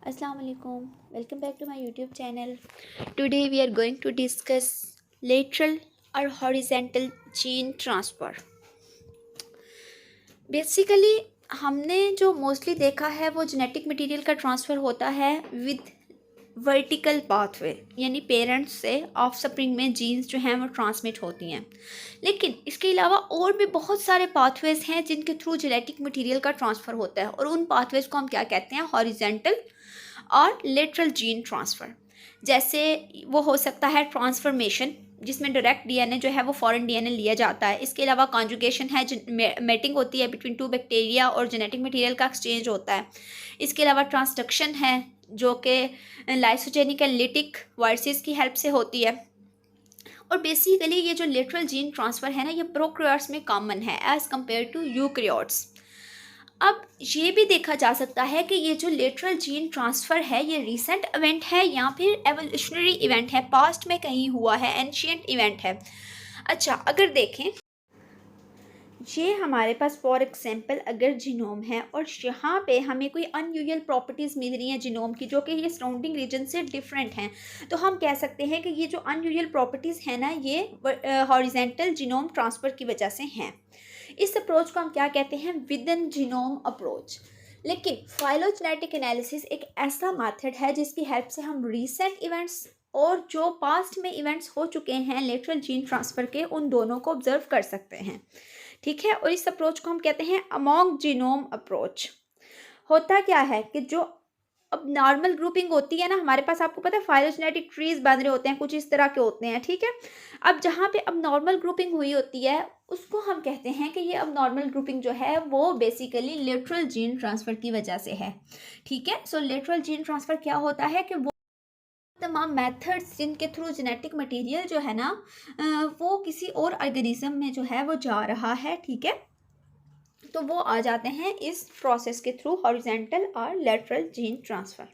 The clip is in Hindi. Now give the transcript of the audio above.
Assalamu alaikum. Welcome back to my YouTube channel. Today we are going to discuss lateral or horizontal gene transfer. Basically हमने जो मोस्टली देखा है वो जेनेटिक मटेरियल का ट्रांसफ़र होता है विद वर्टिकल पाथवे, यानी पेरेंट्स से ऑफस्प्रिंग में जीन्स जो हैं वो ट्रांसमिट होती हैं। लेकिन इसके अलावा और भी बहुत सारे पाथवेज हैं जिनके थ्रू जेनेटिक मटेरियल का ट्रांसफ़र होता है, और उन पाथवेज को हम क्या कहते हैं, हॉरिजेंटल और लेटरल जीन ट्रांसफ़र। जैसे वो हो सकता है ट्रांसफॉर्मेशन, जिसमें डायरेक्ट डीएनए जो है वो फॉरेन डीएनए लिया जाता है। इसके अलावा कॉन्जुगेशन है, मेटिंग होती है बिटवीन टू बैक्टीरिया और जेनेटिक मटेरियल का एक्सचेंज होता है। इसके अलावा ट्रांसडक्शन है जो कि लाइसोजेनिक एंड लिटिक वायरसेस की हेल्प से होती है। और बेसिकली ये जो लेटरल जीन ट्रांसफ़र है ना, ये प्रोकैरियोट्स में कॉमन है एज़ कम्पेयर टू यूकैरियोट्स। अब ये भी देखा जा सकता है कि ये जो लेटरल जीन ट्रांसफ़र है ये रीसेंट इवेंट है या फिर एवोल्यूशनरी इवेंट है, पास्ट में कहीं हुआ है, एंशियंट इवेंट है। अच्छा, अगर देखें ये हमारे पास फॉर एग्जांपल अगर जीनोम है और यहाँ पे हमें कोई अनयूजुअल प्रॉपर्टीज़ मिल रही हैं जीनोम की जो कि ये सराउंडिंग रीजन से डिफरेंट हैं, तो हम कह सकते हैं कि ये जो अनयूजुअल प्रॉपर्टीज़ हैं ना, ये हॉरिजेंटल जीनोम ट्रांसफ़र की वजह से हैं। इस अप्रोच को हम क्या कहते हैं, विदिन जीनोम अप्रोच। लेकिन फाइलोजेनेटिक एनालिसिस एक ऐसा मेथड है जिसकी हेल्प से हम रीसेंट इवेंट्स और जो पास्ट में इवेंट्स हो चुके हैं लेटरल जीन ट्रांसफ़र के, उन दोनों को ऑब्जर्व कर सकते हैं। ठीक है, और इस अप्रोच को हम कहते हैं अमोंग जीनोम अप्रोच। होता क्या है कि जो अब नॉर्मल ग्रुपिंग होती है ना हमारे पास, आपको पता है फाइलोजेनेटिक ट्रीज बन रहे होते हैं, कुछ इस तरह के होते हैं। ठीक है, अब जहाँ पे अब नॉर्मल ग्रुपिंग हुई होती है उसको हम कहते हैं कि ये अब नॉर्मल ग्रुपिंग जो है वो बेसिकली लेटरल जीन ट्रांसफ़र की वजह से है। ठीक है, सो लेटरल जीन ट्रांसफ़र क्या होता है कि वो तमाम मेथड्स जिनके थ्रू जेनेटिक मटेरियल जो है ना वो किसी और ऑर्गेनिज्म में जो है वो जा रहा है। ठीक है, तो वो आ जाते हैं इस प्रोसेस के थ्रू, हॉरिजेंटल और लेटरल जीन ट्रांसफ़र।